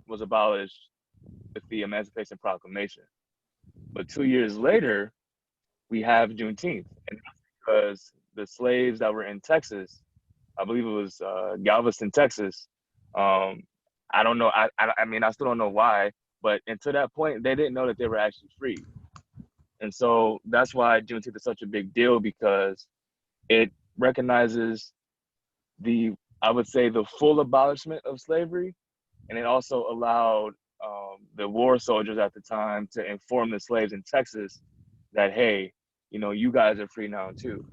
was abolished with the Emancipation Proclamation. But 2 years later, we have Juneteenth, and that's because the slaves that were in Texas, I believe it was Galveston, Texas. Um, I don't know. I mean, I still don't know why, but until that point, they didn't know that they were actually free. And so that's why Juneteenth is such a big deal, because it recognizes the, I would say, the full abolishment of slavery, and it also allowed the war soldiers at the time to inform the slaves in Texas that, hey, you know, you guys are free now too.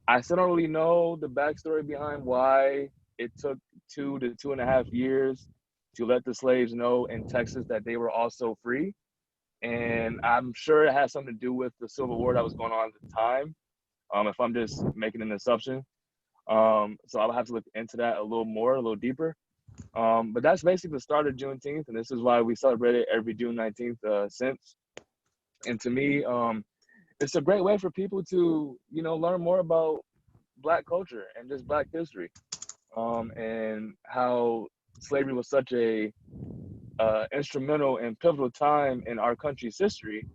I still don't really know the backstory behind why it took 2 to 2.5 years to let the slaves know in Texas that they were also free. And I'm sure it has something to do with the Civil War that was going on at the time, if I'm just making an assumption. So I'll have to look into that a little more, a little deeper. But that's basically the start of Juneteenth, and this is why we celebrate it every June 19th since. And to me, it's a great way for people to, you know, learn more about Black culture and just Black history, and how slavery was such a instrumental and pivotal time in our country's history.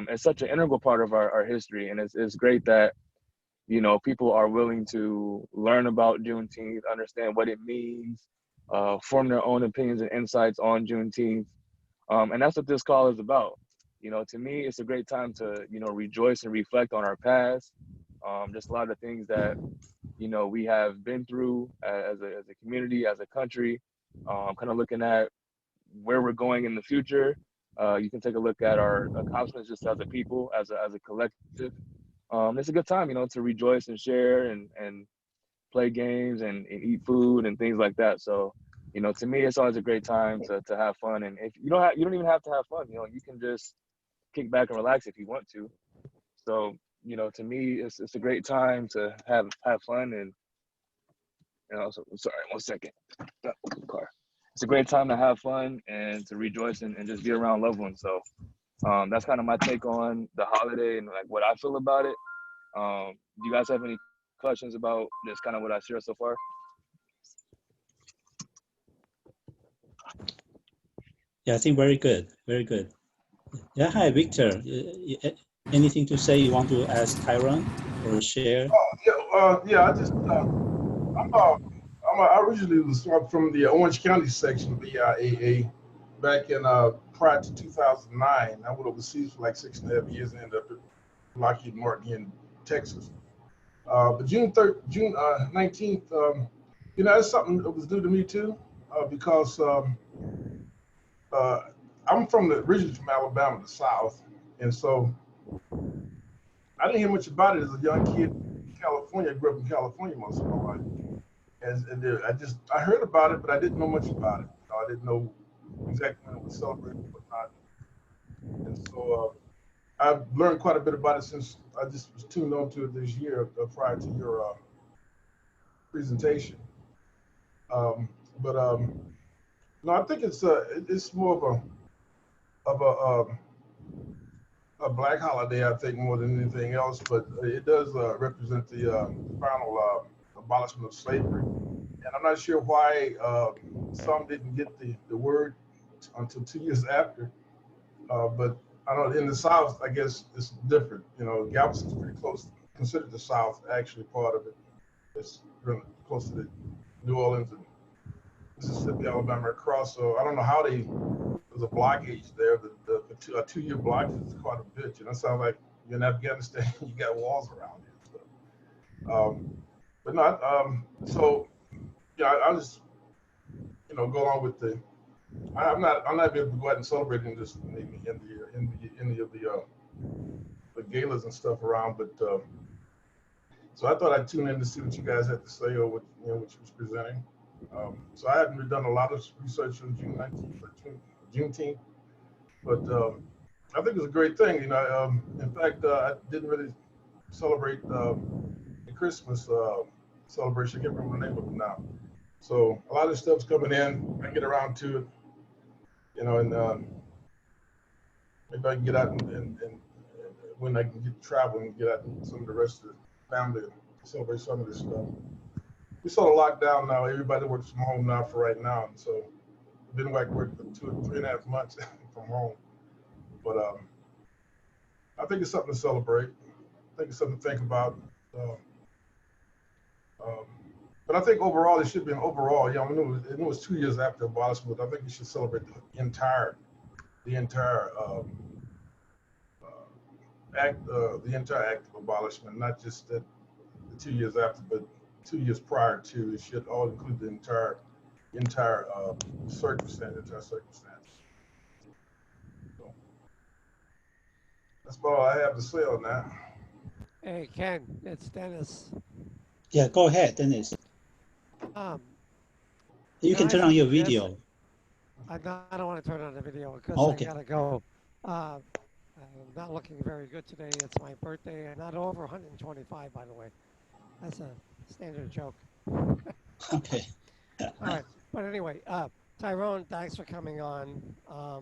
It's such an integral part of our history, and it's great that, you know, people are willing to learn about Juneteenth, understand what it means, form their own opinions and insights on Juneteenth. And that's what this call is about. You know, to me, it's a great time to, you know, rejoice and reflect on our past. Just a lot of things that, you know, we have been through as a community, as a country, kind of looking at where we're going in the future. You can take a look at our accomplishments just as a people, as a collective. It's a good time, you know, to rejoice and share and play games and eat food and things like that. So, you know, to me, it's always a great time to have fun. And if you don't even have to have fun, you know, you can just kick back and relax if you want to. So, you know, to me, it's a great time to have fun. And, you know, so, sorry, 1 second. Car. It's a great time to have fun and to rejoice and just be around loved ones. So that's kind of my take on the holiday and like what I feel about it. Do you guys have any questions about just kind of what I shared so far? Yeah, I think very good, very good. Yeah, hi, Victor. Anything to say you want to ask Tyrone or share? Yeah. I just I originally was from the Orange County section of the AIAA back in prior to 2009. I went overseas for like 6.5 years and ended up at Lockheed Martin here in Texas. But June 19th, you know, that's something that was due to me too, because uh, I'm originally from Alabama, the South, and so I didn't hear much about it as a young kid in California. I grew up in California most of my life, and I heard about it, but I didn't know much about it. You know, I didn't know exactly when it was celebrated and whatnot, and so I've learned quite a bit about it since I just was tuned on to it this year prior to your presentation. Um, but no, I think it's more of a Black holiday, I think, more than anything else. But it does represent the final abolishment of slavery. And I'm not sure why some didn't get the word until 2 years after. But I don't. In the South, I guess it's different. You know, Galveston's pretty close, considered the South, actually part of it. It's really close to the New Orleans and Mississippi, Alabama across. So I don't know how there's a blockage there. A 2 year blockage is quite a bit. You know, it sounds like you're in Afghanistan, you got walls around you and stuff. But not. So yeah, I'll just go along with the. I'm not able to go out and celebrate in this any of the galas and stuff around, but so I thought I'd tune in to see what you guys had to say or what you was presenting. So I haven't really done a lot of research on June 19th or Juneteenth, but I think it's a great thing. In fact, I didn't really celebrate the Christmas celebration. I can't remember the name of it now. So a lot of stuff's coming in. I get around to it, and maybe I can get out and when I can get traveling, get out and some of the rest of the family and celebrate some of this stuff. We sort of locked down now. Everybody works from home now for right now, and so been like work for 3.5 months from home. But I think it's something to celebrate. I think it's something to think about. Um, um, but I think overall, it should be an overall. I knew it was 2 years after abolishment, but I think you should celebrate the entire the entire act of abolishment, not just the 2 years after, but 2 years prior to. It should all include the entire circumstance, So that's about all I have to say on that. Hey, Ken, it's Dennis. Yeah, go ahead, Dennis. Um, You can I turn on your suggest- video. I don't want to turn on the video because Okay. I gotta go. I'm not looking very good today. It's my birthday. I'm not over 125, by the way. That's a standard joke. Okay. All right. But anyway, Tyrone, thanks for coming on. I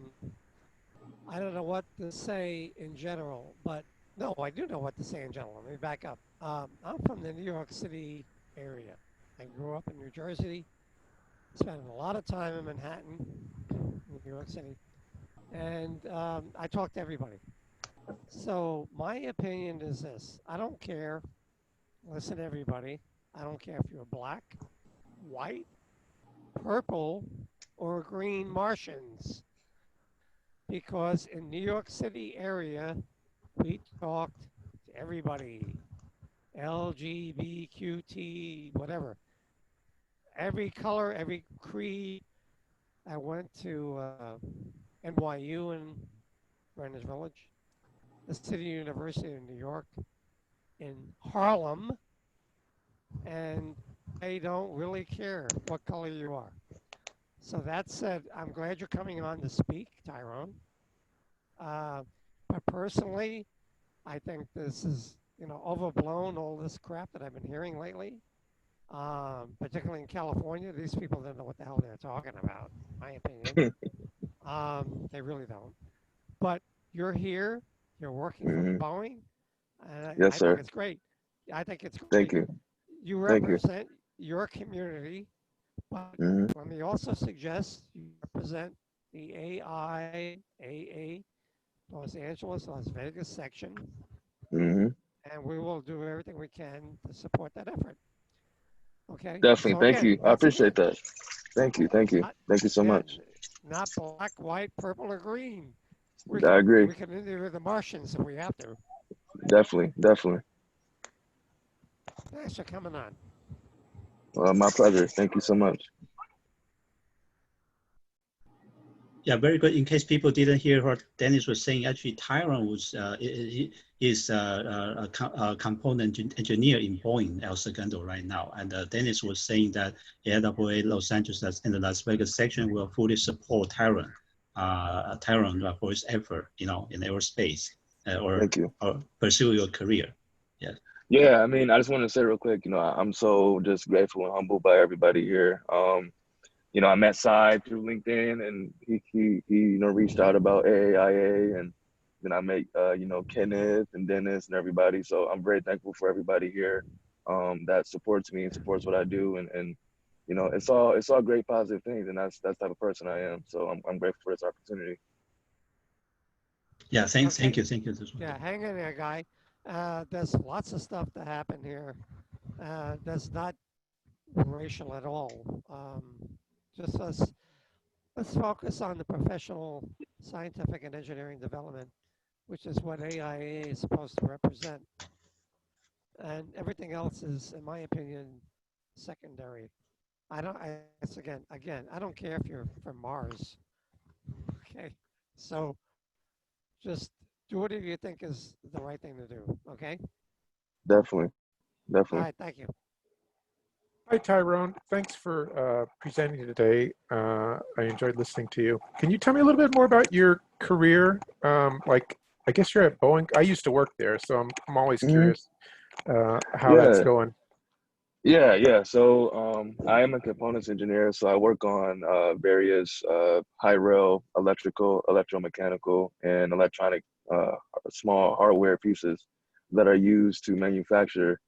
don't know what to say in general, but no, I do know what to say in general. Let me back up. I'm from the New York City area. I grew up in New Jersey, spent a lot of time in Manhattan, New York City, and I talk to everybody. So my opinion is this: I don't care. Listen, everybody. I don't care if you're black, white, purple, or green Martians, because in New York City area, we talked to everybody, LGBTQT, whatever, every color, every creed. I went to NYU in Greenwich Village, the City University of New York in Harlem, and I don't really care what color you are. So that said, I'm glad you're coming on to speak, Tyrone. But personally, I think this is, overblown, all this crap that I've been hearing lately. Particularly in California, these people don't know what the hell they're talking about, in my opinion. They really don't. But you're here, you're working for Boeing, and Yes, I sir. think it's great. I think it's great. Thank you. You Thank you. represent your community, but let me also suggest you represent the AIAA Los Angeles, Las Vegas section, hmm and we will do everything we can to support that effort. Okay. Definitely. So Thank again, you. I once appreciate again, that. Thank you. Thank you. not, Thank you so yeah, much. not black, white, purple, or green. I agree. We can interview the Martians if we have to. Definitely. Definitely. Thanks for coming on. My pleasure. Thank you so much. Yeah, very good. In case people didn't hear what Dennis was saying, actually Tyrone was is a component engineer in Boeing El Segundo right now, and Dennis was saying that AIAA Los Angeles and the Las Vegas section will fully support Tyrone for his effort, in aerospace or pursue your career. Yeah. Yeah, I mean, I just want to say real quick, I'm so just grateful and humbled by everybody here. I met Cy through LinkedIn, and he reached out about AIAA, and then I met Kenneth and Dennis and everybody. So I'm very thankful for everybody here that supports me and supports what I do, and it's all great positive things, and that's the type of person I am. So I'm grateful for this opportunity. Yeah, thank you. Yeah, hang in there, guy. There's lots of stuff to happen here. That's not racial at all. Just let's focus on the professional, scientific, and engineering development, which is what AIA is supposed to represent. And everything else is, in my opinion, secondary. It's again, I don't care if you're from Mars. Okay, so just do whatever you think is the right thing to do. Okay. Definitely. All right. Thank you. Hi, Tyrone. Thanks for presenting today. I enjoyed listening to you. Can you tell me a little bit more about your career? I guess you're at Boeing. I used to work there, so I'm always curious how that's going. Yeah. So I am a components engineer, so I work on various high rail electrical, electromechanical, and electronic small hardware pieces that are used to manufacture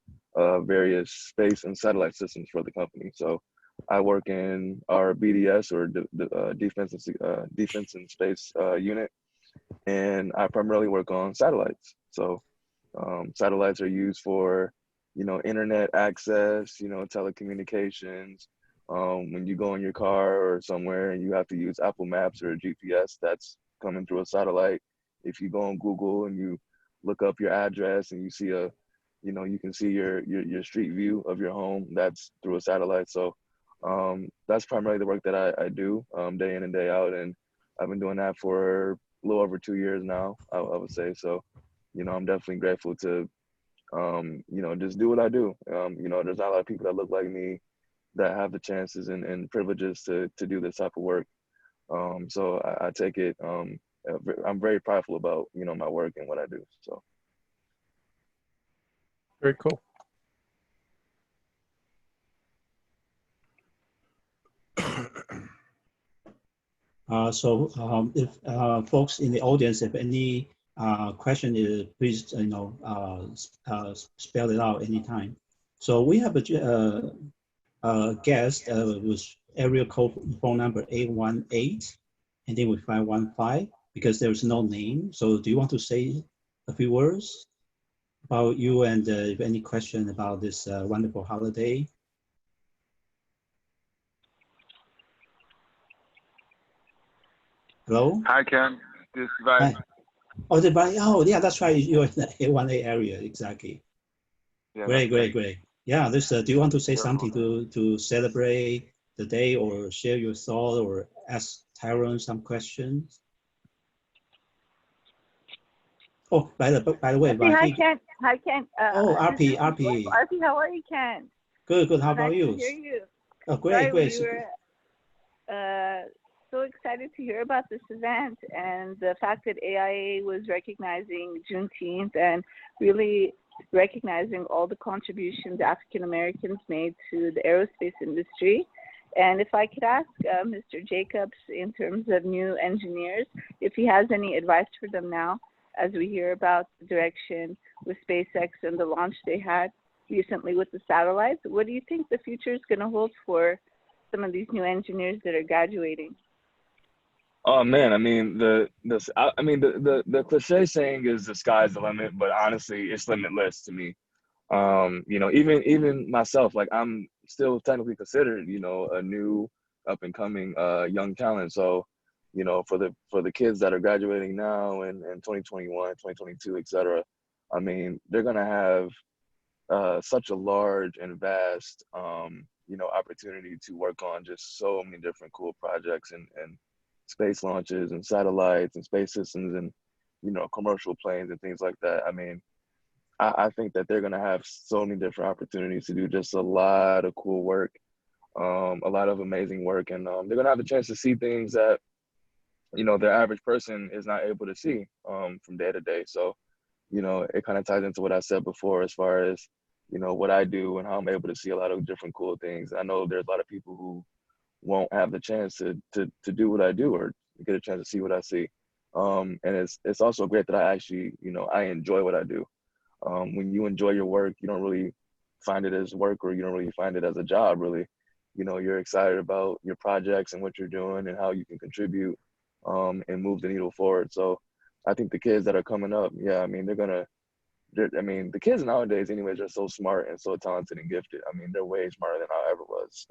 various space and satellite systems for the company. So I work in our BDS, or the Defense and Space unit, and I primarily work on satellites. So satellites are used for, internet access, telecommunications. When you go in your car or somewhere and you have to use Apple Maps or GPS, that's coming through a satellite. If you go on Google and you look up your address and you see you can see your street view of your home, that's through a satellite. So that's primarily the work that I do day in and day out. And I've been doing that for a little over 2 years now, I would say. So, I'm definitely grateful to, just do what I do. There's not a lot of people that look like me that have the chances and privileges to do this type of work. So I take it, I'm very prideful about, my work and what I do. So. Very cool. If folks in the audience have any question, please spell it out anytime. So we have a guest with area code phone number 818, ending with 515, because there's no name. So do you want to say a few words about you, and if any question about this wonderful holiday? Hello? Hi, Ken. This is Vice. Oh, yeah, that's right. You're in the A1A area, exactly. Yeah, great. Yeah, do you want to say something to celebrate the day, or share your thought, or ask Tyrone some questions? Oh, by the way, hi, Ken. Hi, Ken. RP. RP, how are you, Ken? Good. How about you? Nice to hear you. Oh, great. We were so excited to hear about this event and the fact that AIAA was recognizing Juneteenth and really recognizing all the contributions African Americans made to the aerospace industry. And if I could ask Mr. Jacobs, in terms of new engineers, if he has any advice for them now, as we hear about the direction with SpaceX and the launch they had recently with the satellites, what do you think the future is going to hold for some of these new engineers that are graduating? Oh man, I mean the cliche saying is the sky's the limit, but honestly, it's limitless to me. Even myself, like I'm still technically considered, a new up and coming young talent. So, for the kids that are graduating now in 2021, 2022, etc. I mean, they're gonna have such a large and vast opportunity to work on just so many different cool projects and space launches and satellites and space systems and commercial planes and things like that. I mean, I think that they're going to have so many different opportunities to do just a lot of cool work, a lot of amazing work, and they're going to have a chance to see things that their average person is not able to see from day to day. So it kind of ties into what I said before as far as what I do and how I'm able to see a lot of different cool things. I know there's a lot of people who won't have the chance to do what I do or get a chance to see what I see. And it's also great that I actually, I enjoy what I do. When you enjoy your work, you don't really find it as work, or you don't really find it as a job, really. You're excited about your projects and what you're doing and how you can contribute and move the needle forward. So I think the kids that are coming up, yeah, I mean, the kids nowadays anyways are so smart and so talented and gifted. I mean, they're way smarter than I ever was.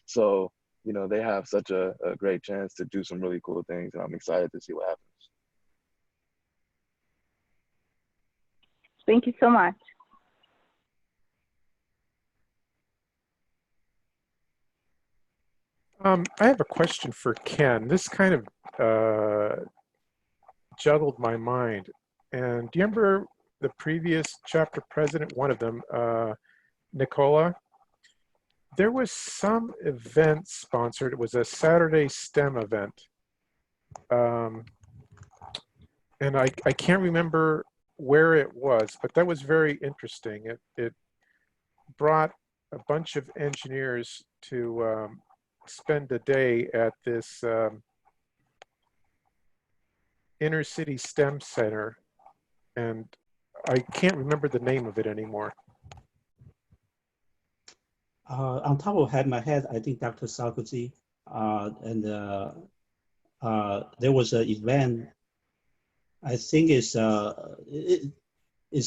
So they have such a great chance to do some really cool things, and I'm excited to see what happens. Thank you so much. I have a question for Ken. This kind of juggled my mind. And do you remember the previous chapter president, one of them, Nicola? There was some event sponsored. It was a Saturday STEM event. And I can't remember where it was, but that was very interesting. It brought a bunch of engineers to spend a day at this inner city STEM center, and I can't remember the name of it anymore. On top of my head, I think Dr. Sarkozy, and there was an event. I think it's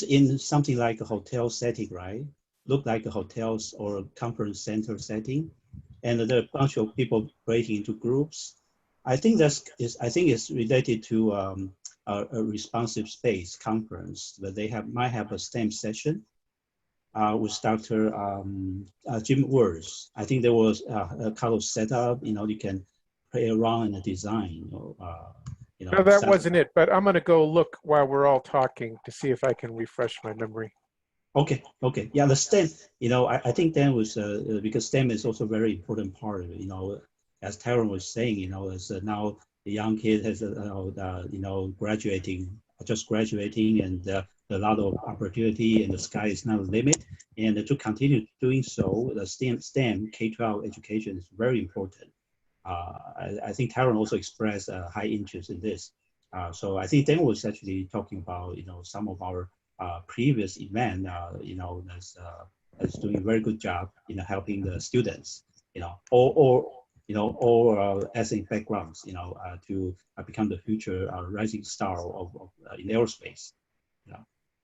in something like a hotel setting, right? Look like a hotels or a conference center setting, and there are a bunch of people breaking into groups. I think I think it's related to a responsive space conference, but they might have a STEM session with Dr. Jim Wurs. I think there was a kind of setup, you can play around in the design. No, that wasn't it, but I'm going to go look while we're all talking to see if I can refresh my memory. Okay. Yeah, the STEM, I think that was, because STEM is also a very important part of it, as Tyrone was saying, as now the young kid has, just graduating, and a lot of opportunity, and the sky is not the limit. And to continue doing so, the STEM K-12 education is very important. I think Tyrone also expressed a high interest in this. So I think Dan was actually talking about, some of our previous event, that's doing a very good job, helping the students, or ethnic backgrounds, to become the future rising star in aerospace.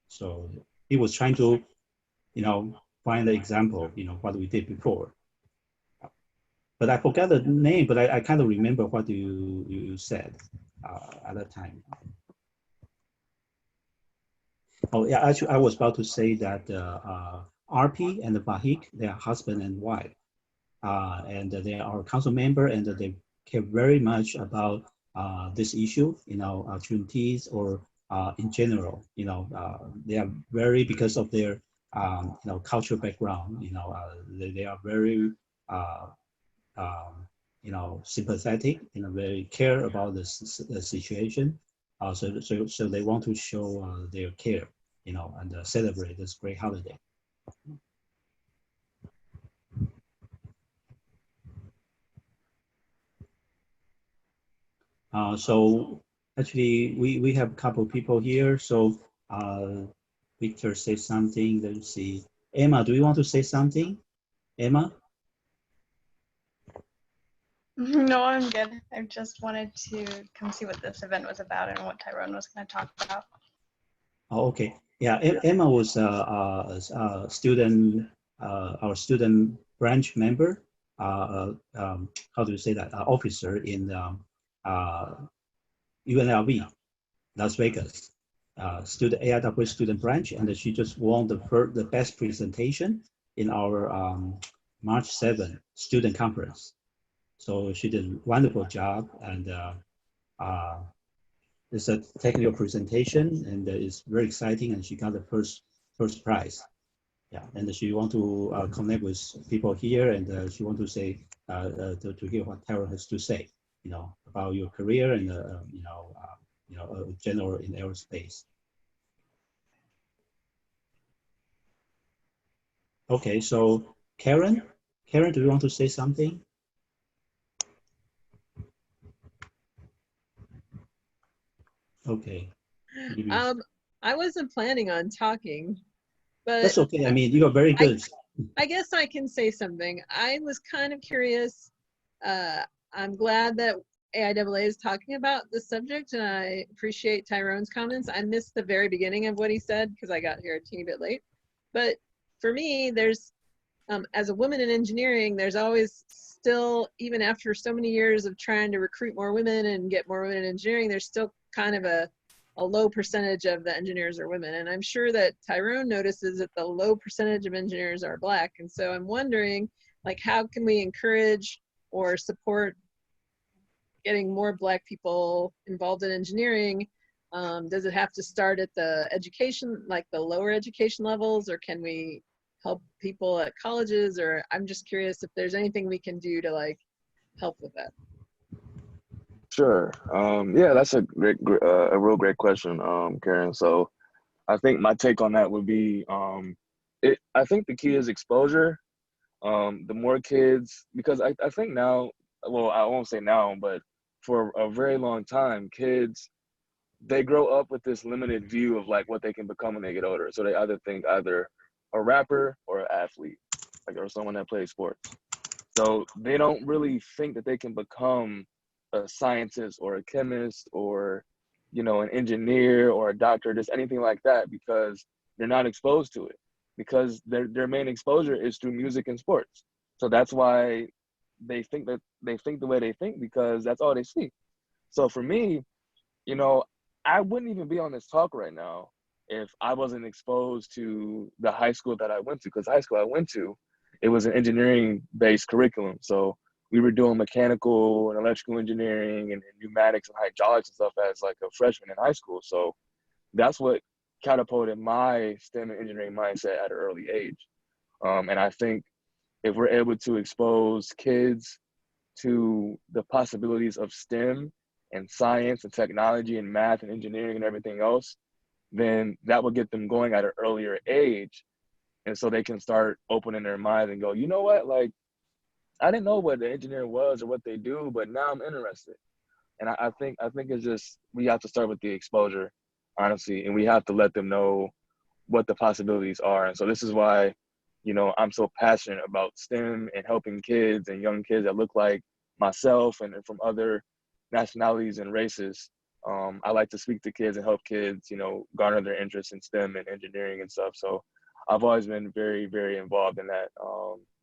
So he was trying to, find the example, what we did before. But I forgot the name, but I kind of remember what you said at that time. Oh yeah, actually, I was about to say that RP and Bahik, they are husband and wife, and they are council member, and they care very much about this issue, Juneteenth, or in general, they are very, because of their cultural background, they are very sympathetic, very care about the situation. So they want to show their care, and celebrate this great holiday. So actually, we have a couple of people here. So Victor say something. Let's see. Emma, do you want to say something? Emma? No, I'm good. I just wanted to come see what this event was about and what Tyrone was going to talk about. Oh, okay. Yeah, Emma was a student, our student branch member. How do you say that? Officer in UNLV, Las Vegas. Student AIAA student branch, and she just won the best presentation in our March 7 student conference. So she did a wonderful job, and it's a technical presentation, and it's very exciting, and she got the first prize. Yeah, and she want to connect with people here, and she want to say to hear what Tyrone has to say, about your career, and general in aerospace. Okay, so Karen, do you want to say something? Okay. I wasn't planning on talking, but that's okay. I mean, you are very good. I guess I can say something. I was kind of curious. I'm glad that AIAA is talking about this subject, and I appreciate Tyrone's comments. I missed the very beginning of what he said because I got here a teeny bit late. But for me, there's, as a woman in engineering, there's always still, even after so many years of trying to recruit more women and get more women in engineering, there's still kind of a low percentage of the engineers are women. And I'm sure that Tyrone notices that the low percentage of engineers are Black. And so I'm wondering, like, how can we encourage or support getting more Black people involved in engineering? Does it have to start at the education, like the lower education levels, or can we help people at colleges? Or I'm just curious if there's anything we can do to like help with that. Sure. Yeah, that's a real great question, Karen. So I think my take on that would be, I think the key is exposure. The more kids, because I think now, well, I won't say now, but for a very long time, kids, they grow up with this limited view of like what they can become when they get older. So they either think either a rapper or an athlete. like, or someone that plays sports. So they don't really think that they can become a scientist or a chemist or, you know, an engineer or a doctor, just anything like that, because they're not exposed to it. Because their main exposure is through music and sports. So that's why they think the way they think, because that's all they see. So for me, you know, I wouldn't even be on this talk right now if I wasn't exposed to the high school that I went to. Because high school I went to, it was an engineering-based curriculum. So we were doing mechanical and electrical engineering and pneumatics and hydraulics and stuff as like a freshman in high school. So that's what catapulted my STEM and engineering mindset at an early age. And I think if we're able to expose kids to the possibilities of STEM and science and technology and math and engineering and everything else, then that will get them going at an earlier age. And so they can start opening their minds and go, you know what, like, I didn't know what the engineer was or what they do, but now I'm interested. And I think it's just, we have to start with the exposure, honestly, and we have to let them know what the possibilities are. And so this is why, you know, I'm so passionate about STEM and helping kids and young kids that look like myself and from other nationalities and races. I like to speak to kids and help kids, you know, garner their interest in STEM and engineering and stuff. So I've always been very, very involved in that.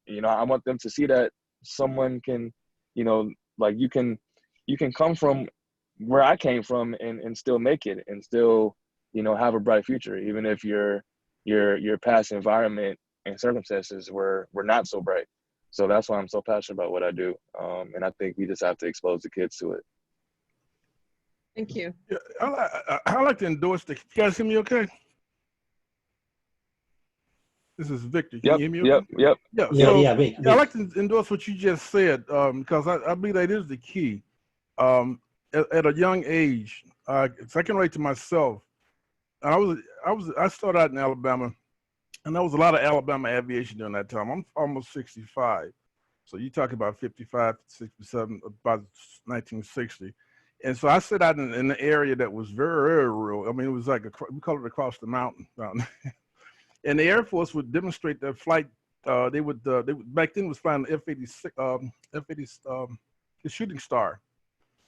You know, I want them to see that someone can, you know, like you can come from where I came from and still make it and still, you know, have a bright future, even if your past environment and circumstances were not so bright. So that's why I'm so passionate about what I do. And I think we just have to expose the kids to it. Thank you. Yeah, I like to endorse the. You guys hear me okay? This is Victor. Can you hear me okay? Yep. Yeah, Yeah, so, yeah, Vic, I Vic. like to endorse what you just said, because I believe that is the key. At a young age, so I can relate to myself. I started out in Alabama, and there was a lot of Alabama aviation during that time. I'm almost 65. So you talk about 55, 67, about 1960. And so I set out in an area that was very, very rural. I mean, it was like, we call it across the mountain. And the Air Force would demonstrate their flight. They would back then was flying the F-86, the Shooting Star.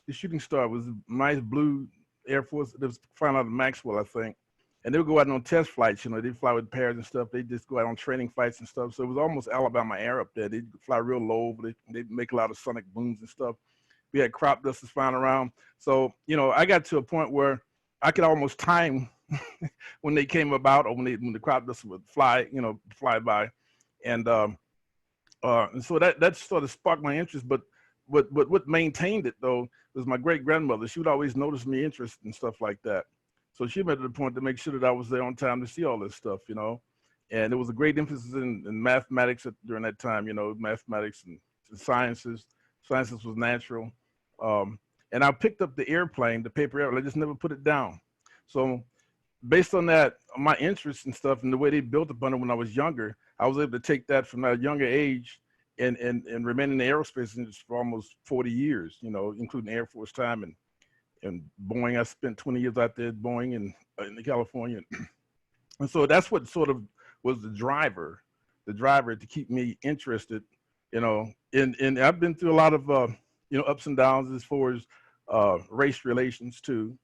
The Shooting Star was a nice blue Air Force. It was flying out of Maxwell, I think. And they would go out on test flights, you know, they'd fly with pairs and stuff. They'd just go out on training flights and stuff. So it was almost Alabama air up there. They'd fly real low, but they'd make a lot of sonic booms and stuff. We had crop dusters flying around. So, you know, I got to a point where I could almost time when they came about or when the crop dusters would fly, you know, fly by. And so that sort of sparked my interest. But what maintained it, though, was my great-grandmother. She would always notice me interest in stuff like that. So she made it a point to make sure that I was there on time to see all this stuff, you know. And there was a great emphasis in mathematics during that time, you know, mathematics and sciences. Sciences was natural. And I picked up the airplane, the paper airplane. I just never put it down. So based on that, my interest and stuff and the way they built upon it when I was younger, I was able to take that from that younger age and remain in the aerospace industry for almost 40 years, you know, including Air Force time and Boeing. I spent 20 years out there at Boeing in California. And so that's what sort of was the driver to keep me interested, you know, and I've been through a lot of, you know, ups and downs as far as race relations too,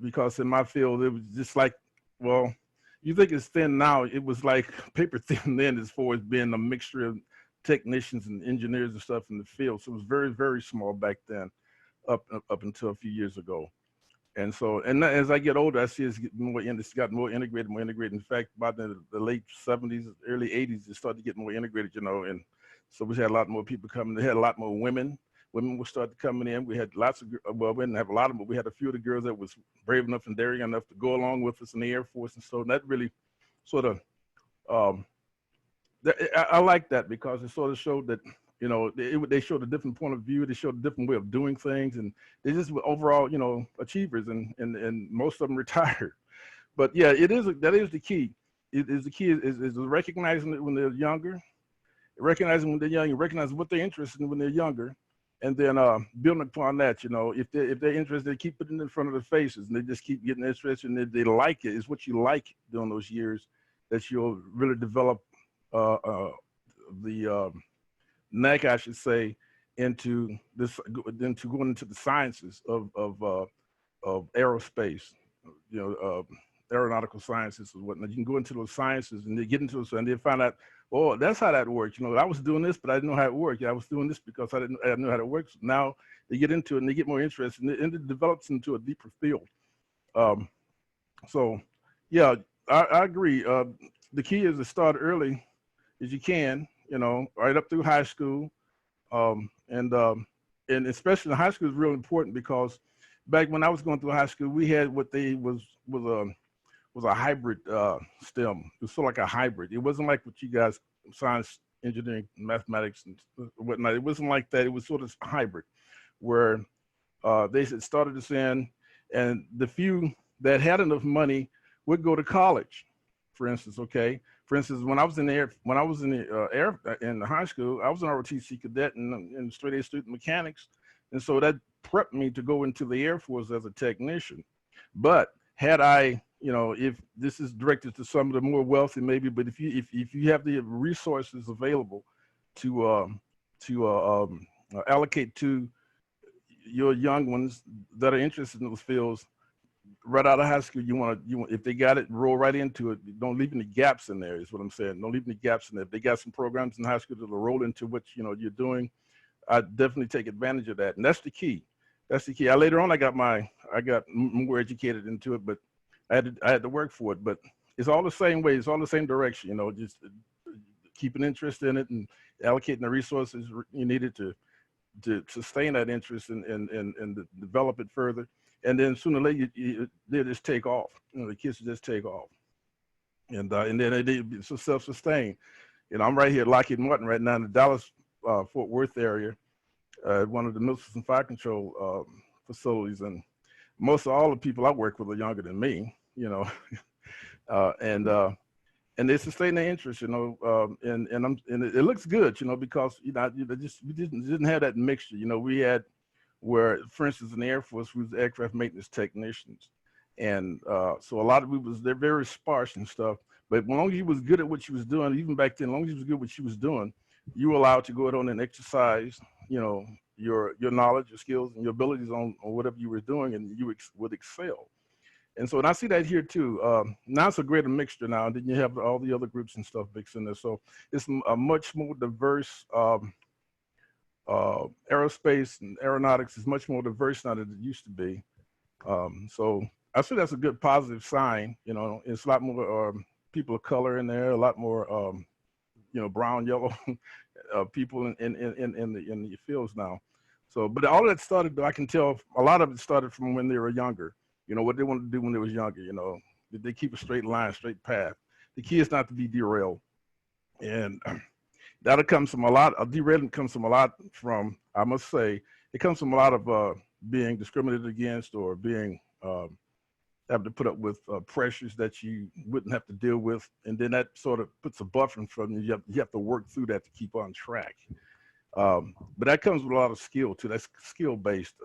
because in my field, it was just like, well, you think it's thin now, it was like paper thin then as far as being a mixture of technicians and engineers and stuff in the field. So it was very, very small back then. Up until a few years ago. And so, and as I get older, I see it's got more integrated. In fact, by the late 70s, early 80s, it started to get more integrated, you know, and so we had a lot more people coming. They had a lot more women. Women would start coming in. We had lots of, well, we didn't have a lot of them, but we had a few of the girls that was brave enough and daring enough to go along with us in the Air Force. And so that really sort of, I like that because it sort of showed that, you know, they showed a different point of view. They showed a different way of doing things, and they just were overall, you know, achievers, and most of them retired. But yeah, that is the key. It is the key is recognizing it when they're younger, recognizing when they're young, recognizing what they're interested in when they're younger, and then building upon that. You know, if they're interested, they keep it in front of their faces, and they just keep getting interested, and they like it. It's what you like during those years that you'll really develop neck, I should say, into going into the sciences of aerospace, aeronautical sciences and whatnot. You can go into those sciences and they get into it and they find out, oh, that's how that works. I was doing this, but I didn't know how it worked. I was doing this because I didn't know how it works. Now they get into it and they get more interested and it develops into a deeper field. So yeah, I agree. The key is to start early as you can, right up through high school. And especially in high school is real important because back when I was going through high school, we had what they was a hybrid STEM. It was sort of like a hybrid. It wasn't like what you guys, science, engineering, mathematics, and whatnot. It wasn't like that. It was sort of hybrid, where they started this in, and the few that had enough money would go to college, for instance. Okay, for instance, when I was in in high school, I was an ROTC cadet and straight A student mechanics, and so that prepped me to go into the Air Force as a technician. But had I, if this is directed to some of the more wealthy, maybe, but if you have the resources available to allocate to your young ones that are interested in those fields, right out of high school, you want if they got it, roll right into it. Don't leave any gaps in there, is what I'm saying. Don't leave any gaps in there. If they got some programs in high school that'll roll into what you're doing, I definitely take advantage of that. And that's the key. That's the key. Later on, I got more educated into it, but I had to work for it. But it's all the same way. It's all the same direction. Just keep an interest in it and allocating the resources you needed to sustain that interest and develop it further. And then sooner or later, they just take off. The kids just take off, and then they so self-sustained. I'm right here at Lockheed Martin right now in the Dallas Fort Worth area, one of the missiles and fire control facilities, and most of all the people I work with are younger than me. And they sustain their interest, and it looks good, because we didn't have that mixture. We had where, for instance, in the Air Force, we was aircraft maintenance technicians, and so a lot of they're very sparse and stuff. But as long as you was good at what you was doing, even back then, as long as you was good at what you was doing, you were allowed to go out on and exercise, your knowledge, your skills, and your abilities on whatever you were doing, and you would excel. And so, and I see that here too. Now it's a greater mixture now. And then you have all the other groups and stuff mixed in there. So it's a much more diverse, aerospace and aeronautics is much more diverse now than it used to be. So I see that's a good positive sign. It's a lot more people of color in there, a lot more, brown, yellow people in the fields now. So, but all that started, though, I can tell a lot of it started from when they were younger. What they wanted to do when they was younger, did they keep a straight line, straight path? The key is not to be derailed. And that'll come from a lot of derailment comes from a lot from, I must say, it comes from a lot of being discriminated against or being, having to put up with pressures that you wouldn't have to deal with. And then that sort of puts a buffer in front of you. You have to work through that to keep on track. But that comes with a lot of skill too. That's skill-based.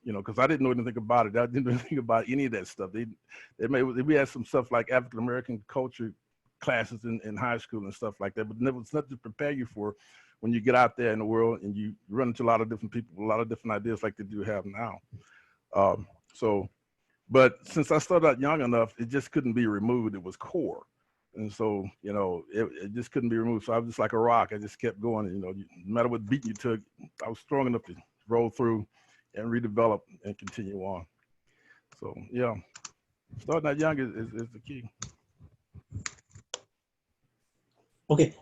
Because I didn't know anything about it. I didn't know anything about any of that stuff. We had some stuff like African-American culture classes in high school and stuff like that, but it was nothing to prepare you for when you get out there in the world and you run into a lot of different people, a lot of different ideas like they do have now. But since I started out young enough, it just couldn't be removed. It was core. And so, it just couldn't be removed. So I was just like a rock. I just kept going. No matter what beat you took, I was strong enough to roll through and redevelop and continue on. So yeah, starting out young is the key. Okay,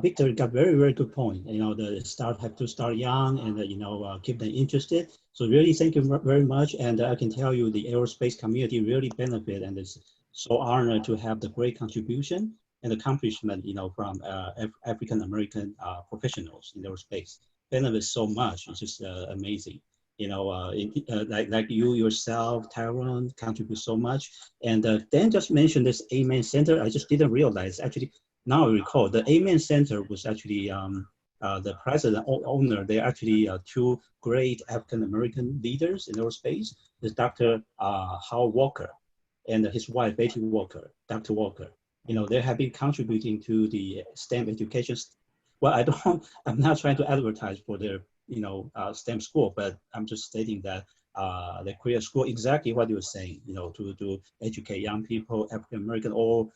Victor got very, very good point. Have to start young and keep them interested. So really, thank you very much. And I can tell you, the aerospace community really benefit, and is so honored to have the great contribution and accomplishment, from African American professionals in aerospace. Benefit so much. It's just amazing. Like you yourself, Tyrone, contribute so much. And Dan just mentioned this Amen Center. I just didn't realize. Actually, now I recall the Amen Center was actually the president owner. They're actually two great African American leaders in aerospace. There's Dr. Howard Walker and his wife Betty Walker, Dr. Walker. They have been contributing to the STEM education well, I don't, I'm not trying to advertise for their, STEM school, but I'm just stating that they create a school exactly what you were saying, to educate young people, African American, or,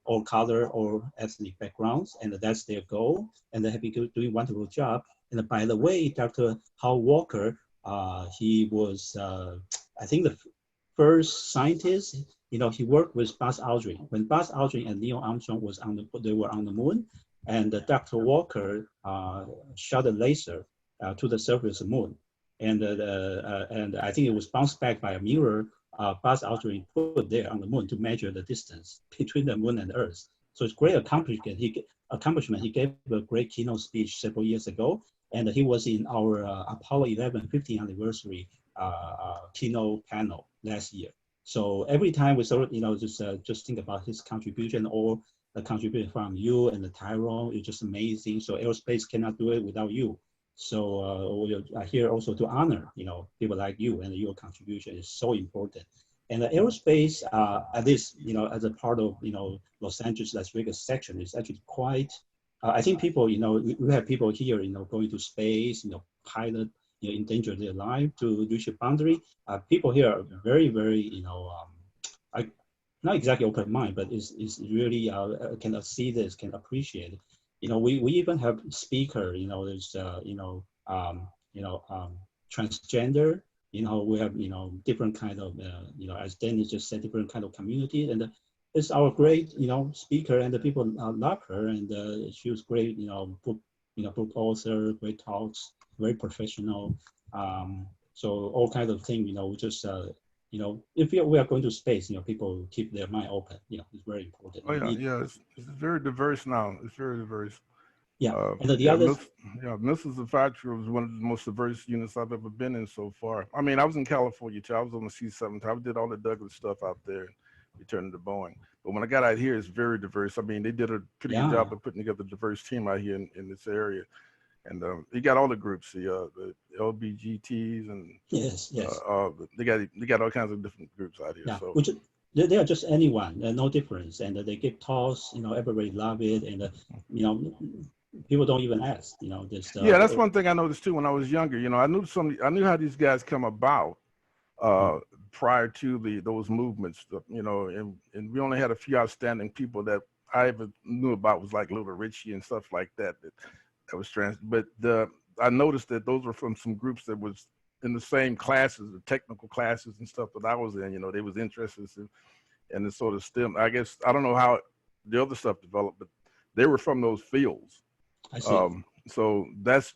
all color or ethnic backgrounds, and that's their goal, and they have been doing a wonderful job. And by the way, Dr. Howard Walker, he was, I think, the first scientist. He worked with Buzz Aldrin. When Buzz Aldrin and Neil Armstrong they were on the moon, and Dr. Walker shot a laser to the surface of the moon, and I think it was bounced back by a mirror. Buzz Aldrin put there on the moon to measure the distance between the moon and Earth. So it's great accomplishment. He gave a great keynote speech several years ago, and he was in our Apollo 11 50th anniversary keynote panel last year. So every time we sort of, just think about his contribution or the contribution from you and the Tyrone, it's just amazing. So aerospace cannot do it without you. So we are here also to honor, people like you, and your contribution is so important. And the aerospace, at least, as a part of, Los Angeles, Las Vegas section is actually quite, I think people, we have people here, going to space, pilot, endanger their life to reach a boundary. People here are very, very, not exactly open mind, but is really can see this, can appreciate it. We even have speaker. There's transgender. We have different kind of as Danny just said, different kind of community, and it's our great speaker, and the people love her, and she was great. Book author, great talks, very professional. So all kinds of things. We just if we are going to space, people keep their mind open. It's very important. Oh yeah, it's very diverse now. It's very diverse. Yeah, and the other. Missiles and Fire Troops was one of the most diverse units I've ever been in so far. I mean, I was in California too. I was on the C-17. I did all the Douglas stuff out there, returning to Boeing. But when I got out here, it's very diverse. I mean, they did a pretty good job of putting together a diverse team out here in this area. And you got all the groups, the LBGTs, and yes, they got all kinds of different groups out here. Yeah, so which they are just anyone, no difference, and they give talks. Everybody love it, and people don't even ask. Yeah, that's one thing I noticed too when I was younger. I knew how these guys come about prior to those movements. And we only had a few outstanding people that I ever knew about, was like Little Richie and stuff like that. That was trans, but I noticed that those were from some groups that was in the same classes, the technical classes and stuff that I was in. They was interested in the sort of STEM. I guess I don't know how the other stuff developed, but they were from those fields. I see. So that's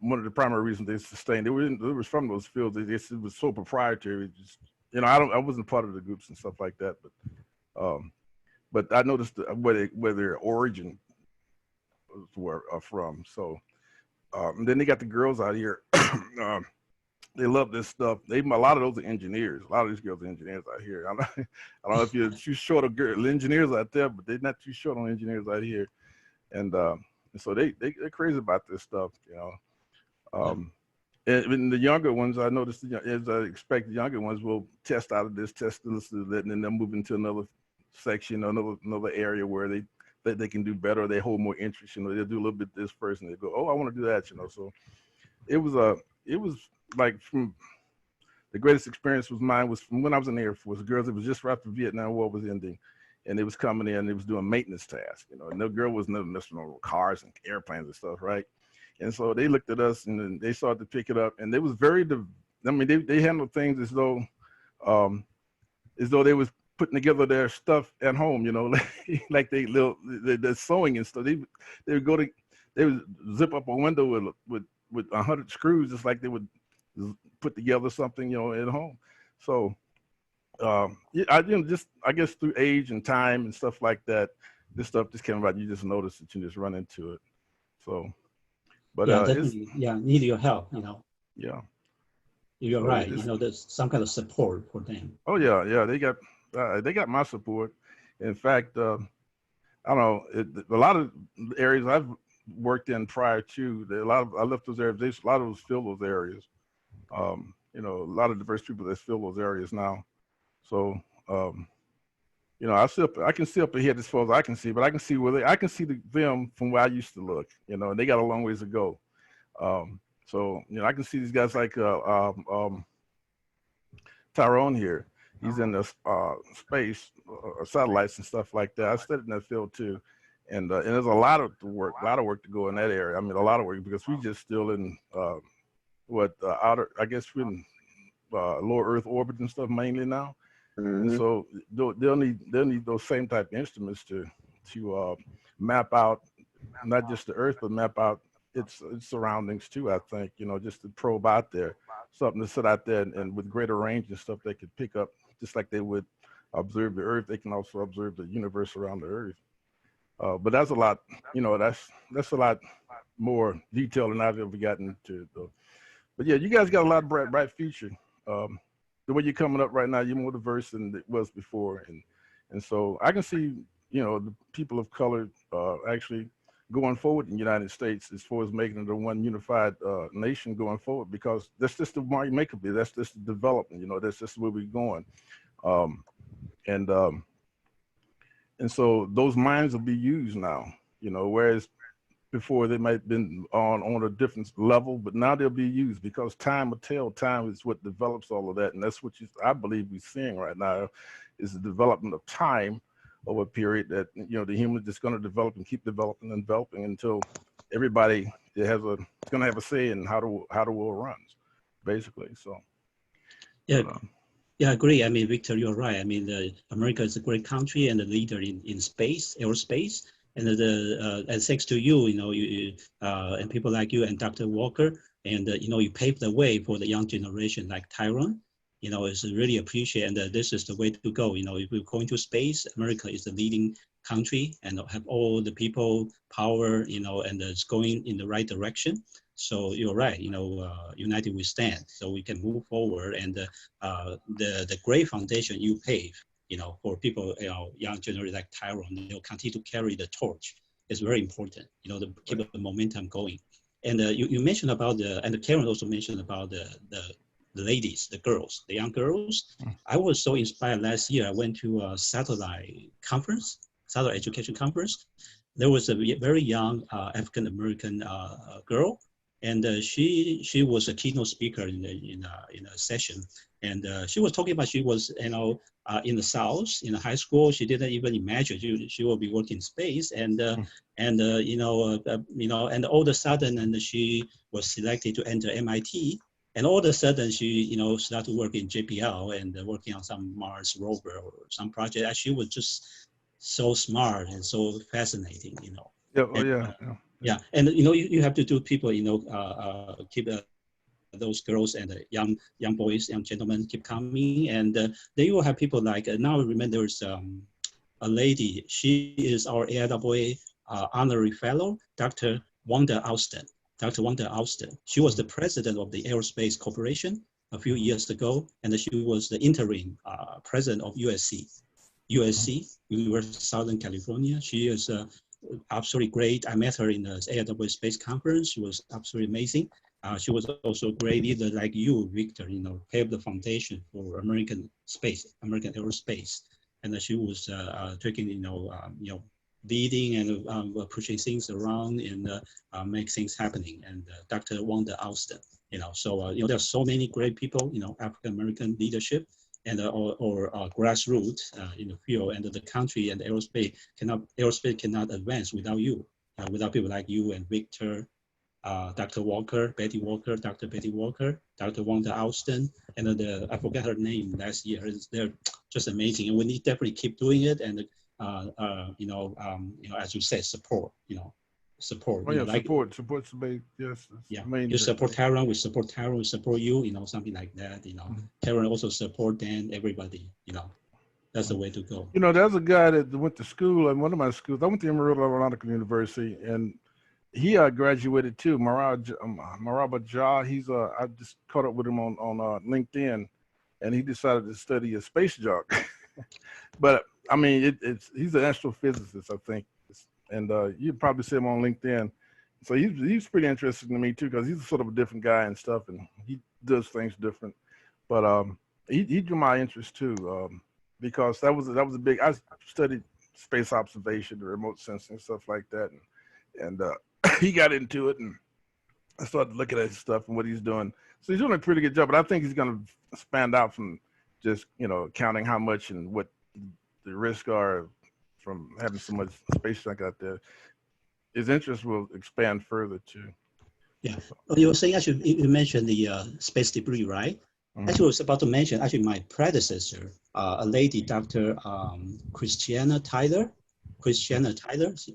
one of the primary reasons they sustained. They were from those fields. It was so proprietary. It just, I wasn't part of the groups and stuff like that, but I noticed where their origin were from. So then they got the girls out here. They love this stuff. A lot of those are engineers. A lot of these girls are engineers out here. I don't know if you're too short of engineers out there, but they're not too short on engineers out here. And so they're crazy about this stuff, And the younger ones, I noticed, as I expect, the younger ones will test out of this, test this, and then they'll move into another section, another area where they can do better. They hold more interest. They'll do a little bit this first, and they go, "Oh, I want to do that." So it was like from the greatest experience was from when I was in the Air Force. Girls, it was just right after the Vietnam War was ending, and they was coming in, they was doing maintenance tasks, and no girl was never messing on cars and airplanes and stuff, right? And so they looked at us, and then they started to pick it up, and they was they handled things as though they was putting together their stuff at home, like they're sewing and stuff. They would zip up a window with 100 screws, just like they would put together something, at home. So I guess through age and time and stuff like that, this stuff just came about. You just notice it, you just run into it. So, but definitely, need your help, Yeah, you're right. There's some kind of support for them. Oh yeah, they got my support. In fact, I don't know, a lot of areas I've worked in prior to I left those areas. A lot of those fill those areas. A lot of diverse people that fill those areas now. So You know, I can see up ahead as far as I can see, but I can see I can see them from where I used to look. You know, and they got a long ways to go. So you know, I can see these guys like Tyrone here. He's in the space satellites and stuff like that. I studied in that field too, and there's a lot of work to go in that area. I mean, a lot of work because we just still in outer. I guess we're in lower Earth orbit and stuff mainly now. And so they'll need those same type of instruments to map out not just the Earth, but map out its surroundings too. I think, you know, just to probe out there, something to sit out there and with greater range and stuff they could pick up, just like they would observe the Earth. They can also observe the universe around the Earth. But that's a lot, you know, that's a lot more detail than I've ever gotten to. But yeah, you guys got a lot of bright future. The way you're coming up right now, you're more diverse than it was before, and so I can see, you know, the people of color actually going forward in the United States as far as making it a one unified nation going forward, because that's just the market makeup. That's just the development, you know. That's just where we're going, and so those minds will be used now, you know, whereas before they might have been on a different level, but now they'll be used because time will tell. Time is what develops all of that, and that's what I believe we're seeing right now is the development of time over a period that, you know, the human is just going to develop and keep developing and developing until everybody is going to have a say in how the world runs, basically. So yeah. Yeah, I agree. I mean, Victor, you're right. I mean, America is a great country and a leader in space, aerospace. And and thanks to you, you know, and people like you and Dr. Walker, and you know, you paved the way for the young generation like Tyrone. You know, it's really appreciated, and this is the way to go. You know, if we're going to space, America is the leading country and have all the people power. You know, and it's going in the right direction. So you're right. You know, united we stand. So we can move forward, and the great foundation you pave, you know, for people, you know, young generation like Tyrone, you know, continue to carry the torch. It's very important, you know, to keep the momentum going. And you mentioned about and Karen also mentioned about the ladies, the girls, the young girls. I was so inspired last year. I went to a satellite education conference. There was a very young African-American girl, and she was a keynote speaker in a session. And she was talking about she was, you know, in the South, in high school. She didn't even imagine she will be working in space. And you know, and all of a sudden, and she was selected to enter MIT. And all of a sudden, she, you know, started to work in JPL and working on some Mars rover or some project. And she was just so smart and so fascinating, you know. Yeah. And you know, you have to do people, you know, keep those girls and young boys, young gentlemen keep coming, and then you will have people like now I remember there's a lady. She is our AIAA honorary fellow, Dr. Wanda Austin. Dr. Wanda Austin. She was the president of the Aerospace Corporation a few years ago, and she was the interim president of USC, University of Southern California. She is absolutely great. I met her in the AIAA Space Conference. She was absolutely amazing. She was also a great leader like you, Victor, you know, paved the foundation for American space, American aerospace. And she was taking, you know, leading and pushing things around and make things happening. And Dr. Wanda Austin, you know, so, you know, there's so many great people, you know, African-American leadership and or grassroots in the field, and the country and aerospace cannot advance without you, without people like you and Victor, Dr. Walker, Dr. Betty Walker, Dr. Wanda Austin, and I forgot her name last year. They're just amazing, and we need definitely keep doing it. And you know, as you said, support. You know, support. Oh yeah, like, support somebody. Yes. Yeah. You support Tyrone, we support Tyrone, we support you. You know, something like that. You know, Tyrone also support Dan. Everybody. You know. That's the way to go. You know, there's a guy that went to school at one of my schools. I went to Amarillo Aeronautical University, and he graduated too. Maraba Jah. He's I just caught up with him on LinkedIn, and he decided to study a space junk. But I mean, he's an astrophysicist, I think, and you'd probably see him on LinkedIn. So he's pretty interesting to me too, because he's sort of a different guy and stuff, and he does things different. But he drew my interest too. because that was a big. I studied space observation, the remote sensing, stuff like that, and he got into it, and I started looking at his stuff and what he's doing. So he's doing a pretty good job, but I think he's going to expand out from just, counting how much and what the risks are from having so much space junk out there. His interest will expand further too. Yeah. Well, you were saying, actually, you mentioned the space debris, right? Actually, I was about to mention, actually, my predecessor, a lady, Dr. Christiana Tyler.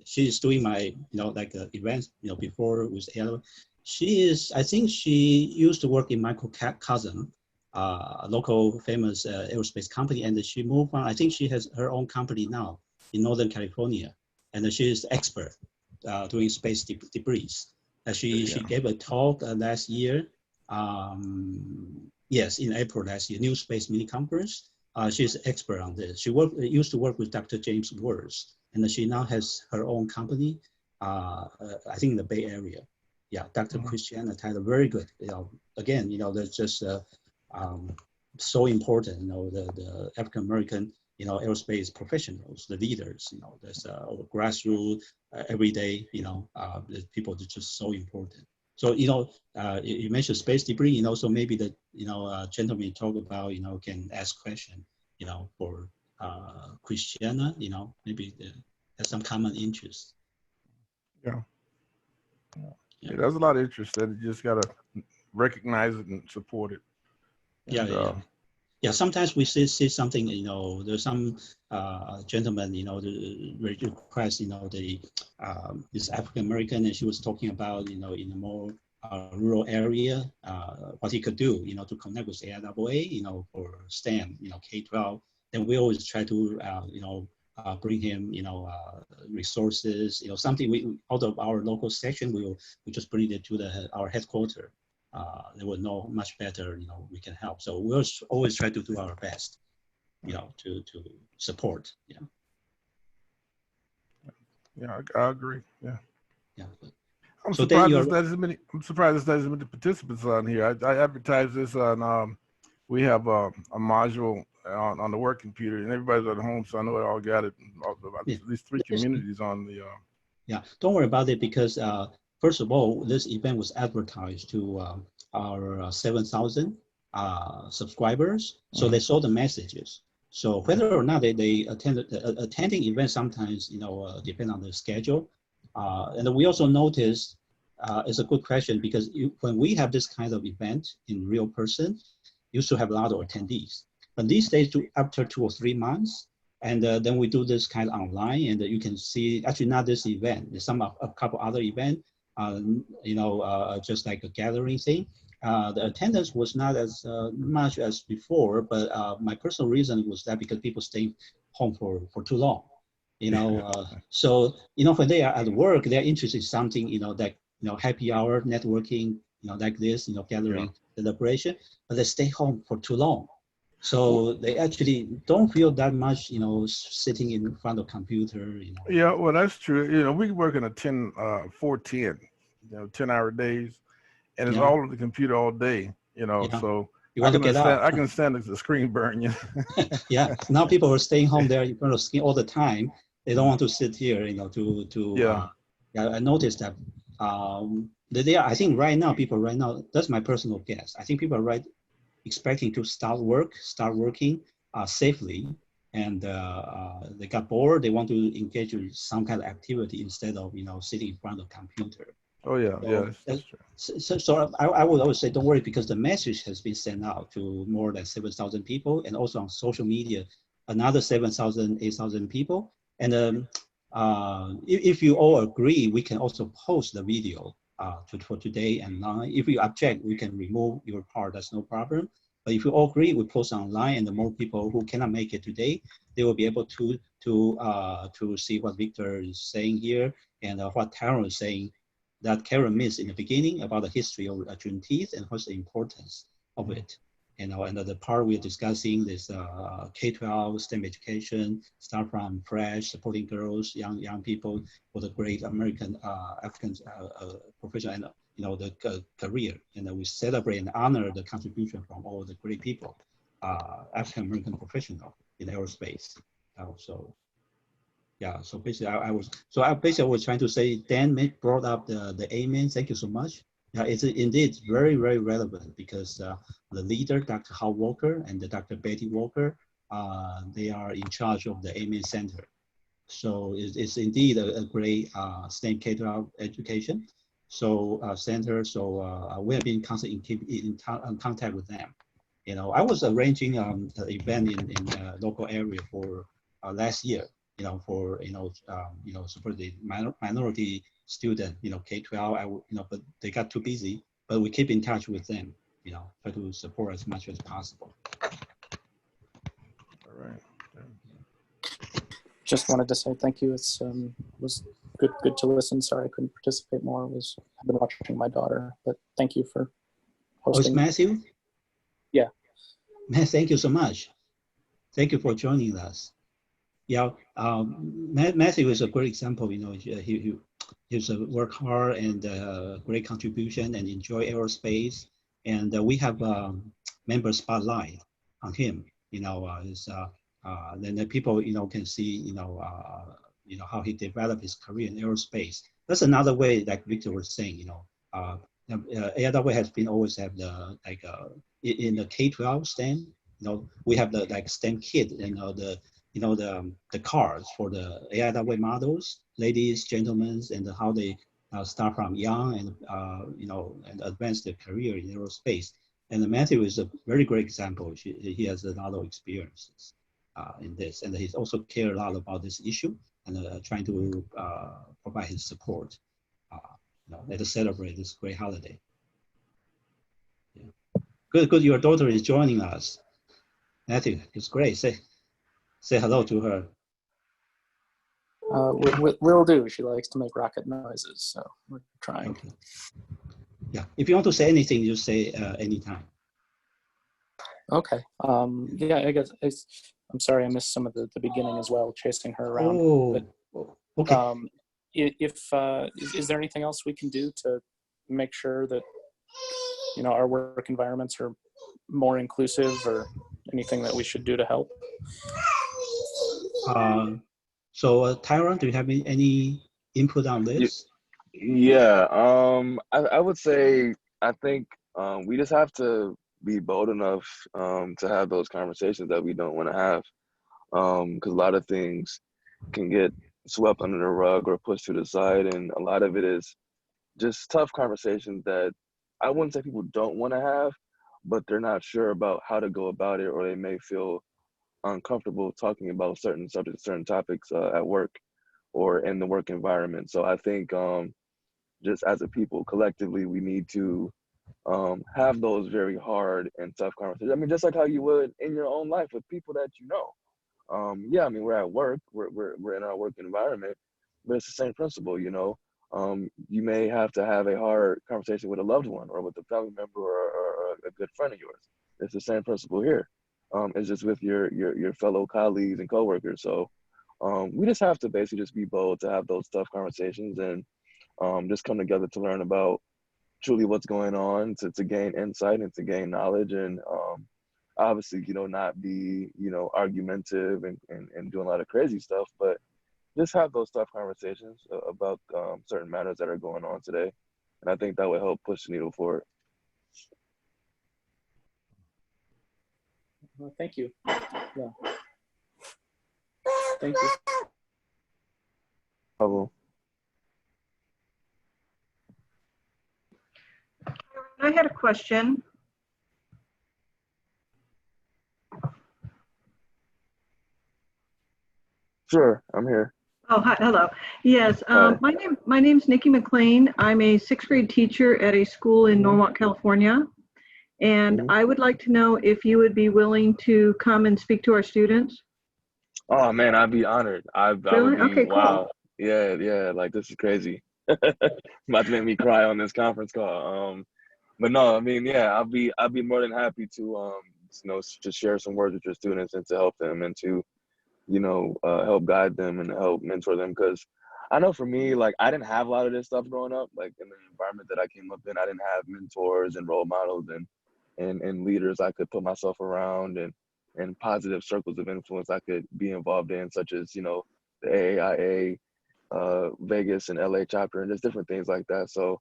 She is doing my, events, before with AIAA. I think she used to work in Microcosm, a local famous aerospace company, and she moved on. I think she has her own company now in Northern California, and she is expert doing space debris. She gave a talk last year. Yes, in April last year, New Space Mini Conference. She's expert on this. She used to work with Dr. James Worth, and she now has her own company. I think in the Bay Area. Yeah, Dr. Christiana Tyler, very good. Again, that's just so important. The African American, aerospace professionals, the leaders. There's grassroots, everyday. The people are just so important. So, you mentioned space debris, so maybe the, gentleman talk about, can ask question, for Christiana, maybe has some common interest. Yeah, there's a lot of interest that you just got to recognize it and support it. And, yeah, sometimes we see something, there's some gentleman, request, this African American, and she was talking about, in a more rural area, what he could do, to connect with AIAA, for STEM, K-12. Then we always try to, bring him, resources, something out of our local section, we just bring it to our headquarters. They will know much better, we can help. So we'll always try to do our best, to support. Yeah, I agree. Yeah. I'm So surprised there's not as many participants on here. I advertise this on. We have a module on the work computer, and everybody's at home, so I know they all got it. At least 3 communities on the. Yeah, don't worry about it, because first of all, this event was advertised to our 7,000 subscribers, so they saw the messages. So whether or not they attending events, sometimes depend on the schedule. And we also noticed it's a good question, because when we have this kind of event in real person, used to have a lot of attendees. But these days, after 2 or 3 months, and then we do this kind of online, and you can see, actually not this event, there's a couple other events, just like a gathering thing. The attendance was not as much as before, but my personal reason was that because people stay home for too long. So when they are at work, they're interested in something, that happy hour networking, like this, gathering celebration, but they stay home for too long. So they actually don't feel that much, sitting in front of computer. Yeah, well, that's true. We work in a 4-10, 10-hour days, and it's all on the computer all day. So you want to get out. I can stand the screen burn. Yeah. Now people are staying home there in front of screen all the time. They don't want to sit here, I noticed that I think right now, that's my personal guess. I think people are expecting to start working safely, and they got bored. They want to engage in some kind of activity instead of sitting in front of the computer. Oh yeah, that's true. So I would always say, don't worry, because the message has been sent out to more than 7,000 people, and also on social media, another 7,000, 8,000 people. And if you all agree, we can also post the video for today and online. If you object, we can remove your part. That's no problem. But if you all agree, we post online, and the more people who cannot make it today, they will be able to see what Victor is saying here, and what Tyrone is saying, that Karen missed in the beginning about the history of Juneteenth and what's the importance of it. And the part we're discussing this K-12 STEM education, start from fresh, supporting girls, young people for the great American African profession and the career. And we celebrate and honor the contribution from all the great people, African American professionals. in aerospace. So yeah, so basically I was trying to say, Dan brought up the amen. Thank you so much. Yeah, it's indeed very, very relevant because the leader, Dr. Hal Walker and the Dr. Betty Walker, they are in charge of the amen center. So it's indeed a great STEM K-12 education. So center. So we have been constantly in contact with them. You know, I was arranging an event in local area for last year. You know, for support the minority student. You know, K-12. But they got too busy. But we keep in touch with them. You know, try to support as much as possible. All right. Just wanted to say thank you. It's was good to listen. Sorry I couldn't participate more. I've been watching my daughter, but thank you for hosting. Oh, it's Matthew? Yeah. Man, thank you so much. Thank you for joining us. Yeah, Matthew is a great example. You know, he's work hard and great contribution and enjoy aerospace. And we have member spotlight on him. You know, then the people can see how he developed his career in aerospace. That's another way, like Victor was saying. AIAA has been always have the in the K-12 STEM. We have the STEM kit. The cards for the AIAA models, ladies, gentlemen, and how they start from young and and advance their career in aerospace. And Matthew is a very great example. He has a lot of experiences in this, and he's also care a lot about this issue and trying to provide his support. Let us celebrate this great holiday. Yeah. Good. Your daughter is joining us. Matthew, it's great. Say hello to her. Will do. She likes to make rocket noises, so we're trying. Okay. Yeah. If you want to say anything, you say anytime. Okay. Yeah. I guess I'm sorry I missed some of the beginning as well, chasing her around. Oh. But, okay. Is there anything else we can do to make sure that our work environments are more inclusive, or anything that we should do to help? So Tyrone, do you have any input on this? Yeah. I would say I think we just have to be bold enough to have those conversations that we don't want to have, because a lot of things can get swept under the rug or pushed to the side, and a lot of it is just tough conversations that I wouldn't say people don't want to have, but they're not sure about how to go about it, or they may feel uncomfortable talking about certain subjects, certain topics at work or in the work environment. So I think just as a people, collectively, we need to have those very hard and tough conversations. I mean, just like how you would in your own life with people that you know. Yeah, I mean, we're at work, we're in our work environment, but it's the same principle, you may have to have a hard conversation with a loved one or with a family member or a good friend of yours. It's the same principle here. It's just with your fellow colleagues and coworkers. So we just have to basically just be bold to have those tough conversations and just come together to learn about truly what's going on, to gain insight and to gain knowledge, and obviously, not be, argumentative and doing a lot of crazy stuff, but just have those tough conversations about certain matters that are going on today. And I think that would help push the needle forward. Well, thank you. Yeah. Thank you. Bravo. I had a question. Sure, I'm here. Oh, hi, hello. Yes, Hi. my name's Nikki McLean. I'm a sixth grade teacher at a school in Norwalk, California. And I would like to know if you would be willing to come and speak to our students. Oh man, I'd be honored. I would Really? be, Okay, cool. wow. Yeah, like this is crazy. About to make me cry on this conference call. But no, I mean, yeah, I'd be more than happy to to share some words with your students and to help them and to help guide them and help mentor them, because I know for me, like, I didn't have a lot of this stuff growing up. Like, in the environment that I came up in, I didn't have mentors and role models and leaders I could put myself around. And and positive circles of influence I could be involved in, such as, you know, the AIAA, Vegas and LA chapter, and there's different things like that. So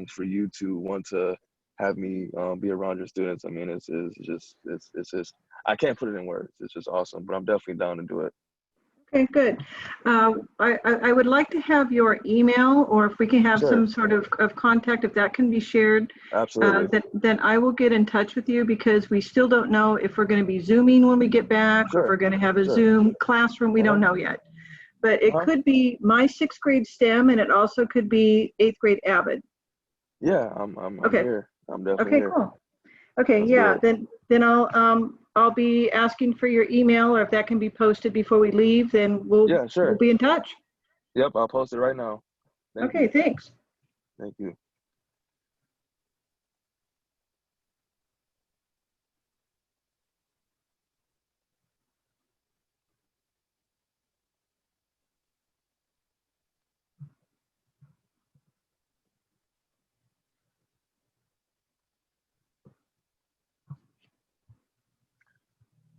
for you to want to have me be around your students, I mean, it's just, I can't put it in words. It's just awesome, but I'm definitely down to do it. Okay, good. I would like to have your email, or if we can have Sure. some sort of contact, if that can be shared. Absolutely. Then I will get in touch with you, because we still don't know if we're going to be Zooming when we get back, Sure. if we're going to have a Sure. Zoom classroom. We don't know yet. But it could be my 6th grade STEM, and it also could be 8th grade AVID. Yeah, I'm Okay. here. I'm definitely Okay, here. cool. Okay, Let's yeah, do it. then I'll be asking for your email, or if that can be posted before we leave, then we'll sure. be in touch. Yep, I'll post it right now. Thank Okay, you. thanks. Thank you.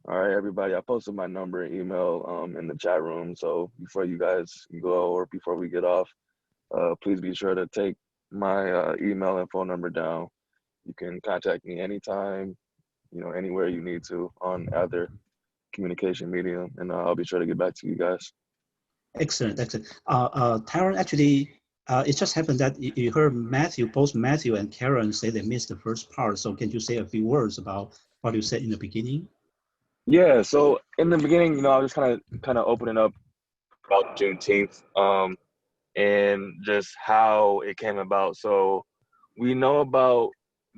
All right, everybody, I posted my number and email in the chat room. So before you guys go, or before we get off, please be sure to take my email and phone number down. You can contact me anytime, you know, anywhere you need to on either communication medium, and I'll be sure to get back to you guys. Excellent, excellent. Tyrone, actually, it just happened that you heard both Matthew and Karen say they missed the first part. So can you say a few words about what you said in the beginning? Yeah, so in the beginning, you know, I was kind of opening up about Juneteenth, and just how it came about. So we know about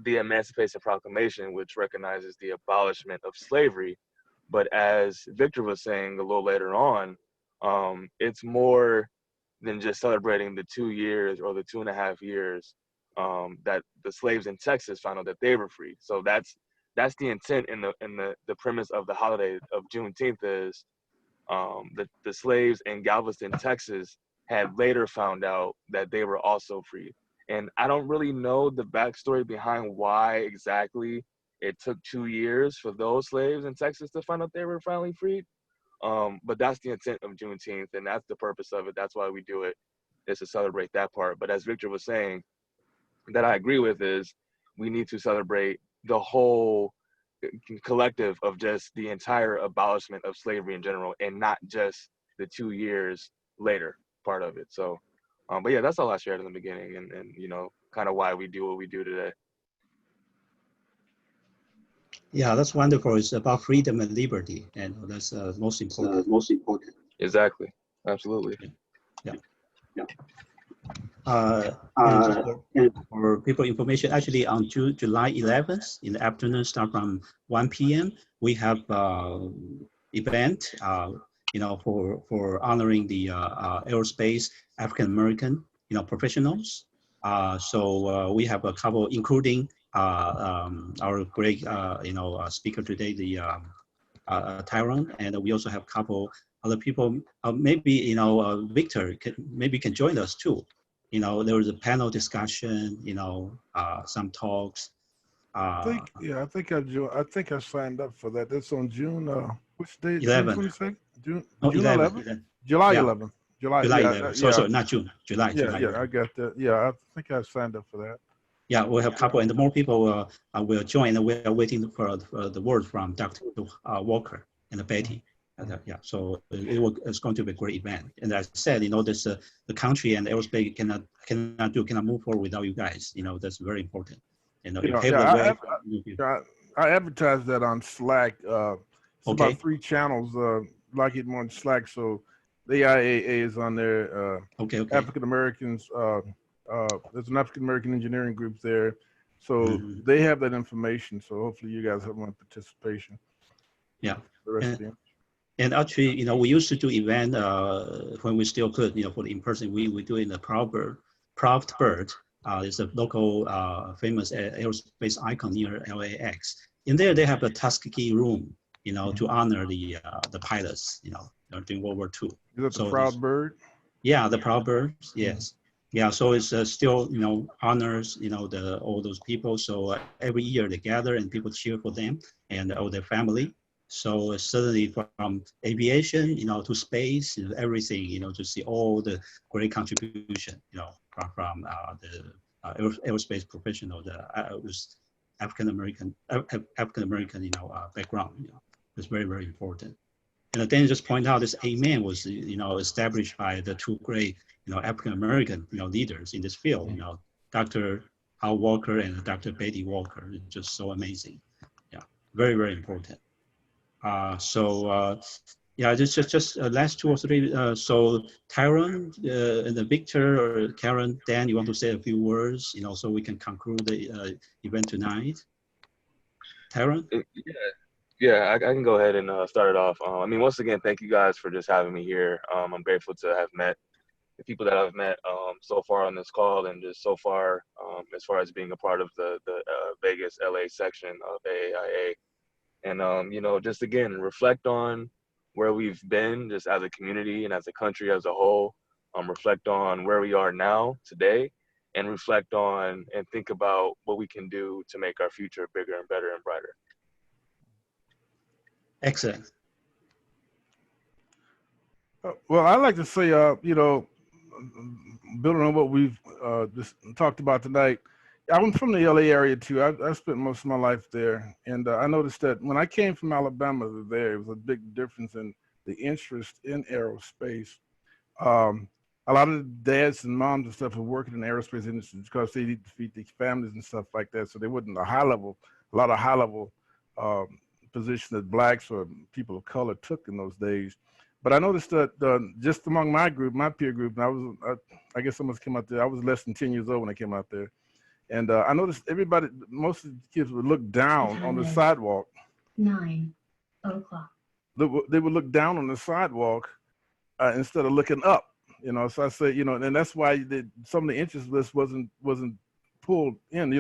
the Emancipation Proclamation, which recognizes the abolishment of slavery. But as Victor was saying a little later on, it's more than just celebrating the 2 years or the 2.5 years that the slaves in Texas found out that they were free. So that's the intent in the premise of the holiday of Juneteenth is the slaves in Galveston, Texas, had later found out that they were also free. And I don't really know the backstory behind why exactly it took 2 years for those slaves in Texas to find out they were finally freed. But that's the intent of Juneteenth, and that's the purpose of it. That's why we do it, is to celebrate that part. But as Victor was saying, that I agree with is we need to celebrate the whole collective of just the entire abolishment of slavery in general, and not just the 2 years later part of it. So, but yeah, that's all I shared in the beginning, and you know, kind of why we do what we do today. Yeah, that's wonderful. It's about freedom and liberty, and that's most important. Exactly. Absolutely. Yeah. And just for people information, actually on July 11th in the afternoon, start from 1 p.m. we have event, you know, for honoring the aerospace African American, you know, professionals. So we have a couple, including our great, you know, speaker today, the Tyrone, and we also have a couple other people. Maybe, you know, Victor maybe can join us too. You know, there was a panel discussion, you know, some talks. I think I signed up for that. That's on June, which day? 11. June 22nd? June 11. 11th? July Yeah. 11th. July 11. Sorry, not June. July. Yeah, July yeah, 11. I got that. Yeah, I think I signed up for that. Yeah, we'll have a couple, and more people will join. And we are waiting for the word from Dr. Walker and Betty. Yeah, so it's going to be a great event. And as I said, you know, this the country and aerospace cannot move forward without you guys. You know, that's very important. You know, you pave the way. I advertised that on Slack. It's about 3 channels. Lockheed Martin Slack. So the AIAA is on there. African Americans. There's an African American engineering group there, so they have that information. So hopefully you guys have one participation. Yeah. The rest of the and actually, you know, we used to do event when we still could, you know, for the in-person. We do in the Proud Bird. It's a local famous aerospace icon near LAX. In there, they have a Tuskegee room, you know, to honor the pilots, you know, during World War II. Is that the Proud Bird? Yeah, the Proud Birds. Yes. Yeah, so it's still, you know, honors, you know, all those people. So every year they gather and people cheer for them and all their family. So certainly from aviation, to space, everything, to see all the great contribution, from the aerospace professional, was African American, background, it's very, very important. And then just point out this Amen was, established by the two great, African American, leaders in this field, Dr. Hal Walker and Dr. Betty Walker. It's just so amazing. Yeah, very, very important. Yeah, just last 2 or 3. So Tyrone and Victor or Karen, Dan, you want to say a few words, so we can conclude the event tonight? Tyrone? Yeah, I can go ahead and start it off. I mean, once again, thank you guys for just having me here. I'm grateful to have met the people that I've met so far on this call, and just so far as far as being a part of the Vegas LA section of AIAA. And just again, reflect on where we've been just as a community and as a country as a whole. Reflect on where we are now today, and reflect on and think about what we can do to make our future bigger and better and brighter. Excellent. Well, I'd like to say, building on what we've just talked about tonight, I'm from the LA area too. I spent most of my life there. And I noticed that when I came from Alabama to there, it was a big difference in the interest in aerospace. A lot of the dads and moms and stuff are working in the aerospace industry because they need to feed their families and stuff like that. So they wasn't a lot of high level position that blacks or people of color took in those days. But I noticed that just among my group, my peer group, and I guess someone came out there, I was less than 10 years old when I came out there. And I noticed most of the kids would look down on the sidewalk. 9 o'clock. They would look down on the sidewalk instead of looking up, So I say, and that's why some of the interest list wasn't pulled in. They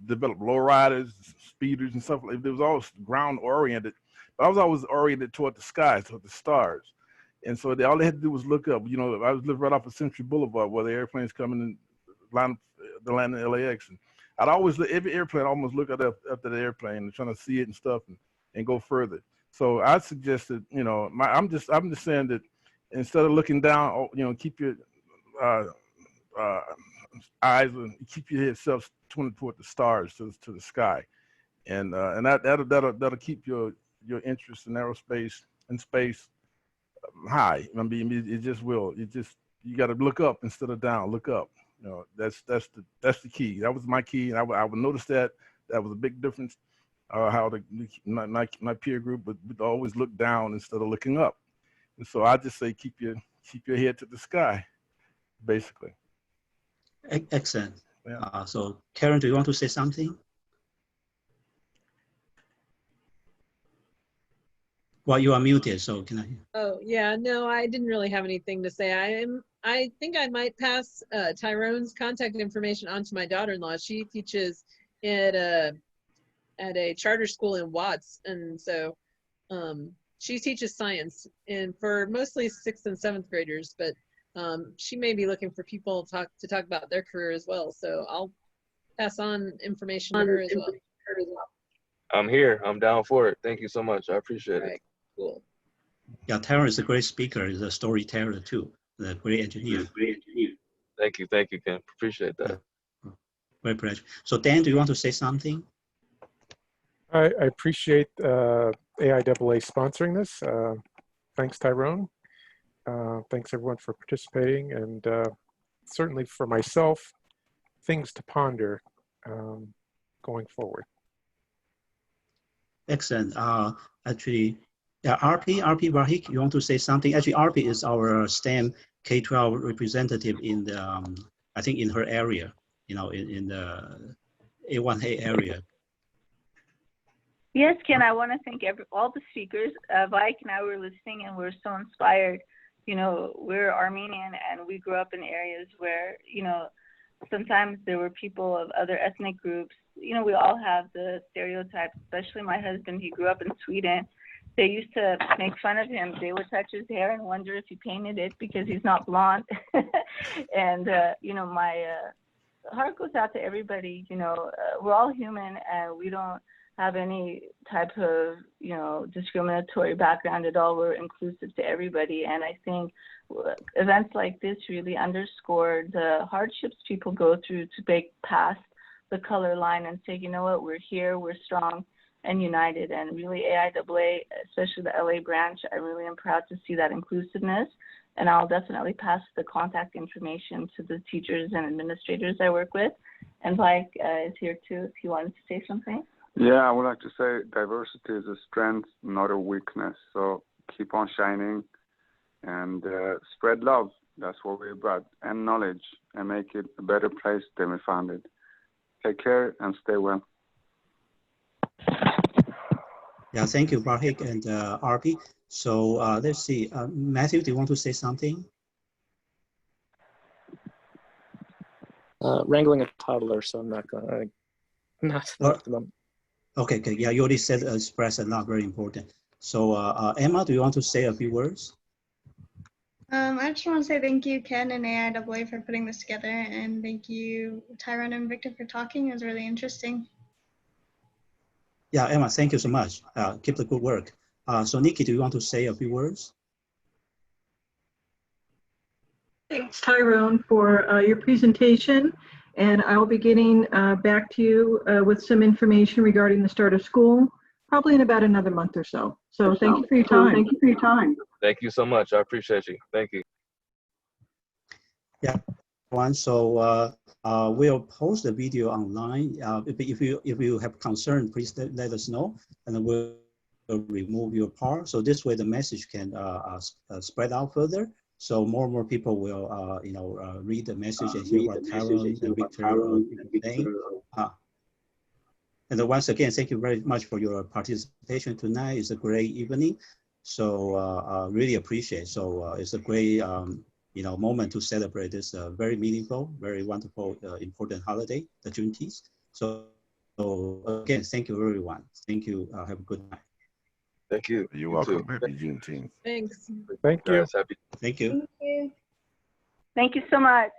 developed lowriders, speeders, and stuff like that. It was all ground oriented. But I was always oriented toward the sky, toward the stars. And so all they had to do was look up. I was living right off of Century Boulevard where the airplanes coming in, land in LAX. And I'd always, every airplane, almost look up to the airplane and trying to see it and stuff and go further. So I suggested, I'm just saying that instead of looking down, keep your eyes and keep your head self pointed toward the stars, to the sky, and that'll keep your interest in aerospace and space high. I mean, it just will. You got to look up instead of down. Look up. That's the key. That was my key, and I would notice that was a big difference. How my peer group would always look down instead of looking up, and so I just say keep your head to the sky, basically. Excellent. Yeah. So Karen, do you want to say something? Well, you are muted, so can I? Oh yeah, no, I didn't really have anything to say. I think I might pass Tyrone's contact information on to my daughter-in-law. She teaches at a charter school in Watts, and so she teaches science, and for mostly 6th and 7th graders. But she may be looking for people to talk about their career as well. So I'll pass on information to her as well. I'm here. I'm down for it. Thank you so much. I appreciate it. Cool. Yeah, Tyrone is a great speaker. He's a storyteller too. A great engineer. Thank you, Ken. Appreciate that. Great pleasure. So Dan, do you want to say something? I appreciate AIAA sponsoring this. Thanks, Tyrone. Thanks everyone for participating, and certainly for myself, things to ponder going forward. Excellent. Actually, yeah, RP Vahik, you want to say something? Actually, RP is our STEM K-12 representative in the, I think in her area, in the A1A area. Yes, Ken, I want to thank all the speakers. Vike and I were listening and we're so inspired. We're Armenian and we grew up in areas where, sometimes there were people of other ethnic groups. We all have the stereotypes, especially my husband. He grew up in Sweden. They used to make fun of him. They would touch his hair and wonder if he painted it because he's not blonde. And, my heart goes out to everybody. We're all human and we don't have any type of, discriminatory background at all. We're inclusive to everybody. And I think events like this really underscore the hardships people go through to break past the color line and say, you know what, we're here, we're strong and united. And really AIAA, especially the LA branch, I really am proud to see that inclusiveness. And I'll definitely pass the contact information to the teachers and administrators I work with. And Mike is here too, if you wanted to say something. Yeah, I would like to say diversity is a strength, not a weakness. So keep on shining and spread love. That's what we're about, and knowledge, and make it a better place than we found it. Take care and stay well. Yeah, thank you, Brahik and RP. So let's see, Matthew, do you want to say something? Wrangling a toddler, so I'm not going to, not at the moment. Okay, yeah, you already said express and not very important. So Emma, do you want to say a few words? I just want to say thank you, Ken and AIAA, for putting this together, and thank you, Tyrone and Victor, for talking. It was really interesting. Yeah, Emma, thank you so much. Keep the good work. So Nikki, do you want to say a few words? Thanks, Tyrone, for your presentation. And I'll be getting back to you with some information regarding the start of school, probably in about another month or so. So thank you for your time. Thank you so much. I appreciate you. Thank you. Yeah, everyone. So we'll post the video online. If you have concern, please let us know, and we'll remove your part. So this way, the message can spread out further. So more and more people will, read the message and hear what Tyrone and Victor are saying. And once again, thank you very much for your participation tonight. It's a great evening. So really appreciate. So it's a great, moment to celebrate this very meaningful, very wonderful, important holiday, the Juneteenth. So again, thank you everyone. Thank you. Have a good night. Thank you. You're welcome. Happy Juneteenth. Thanks. Thank you. Thank you. Thank you so much.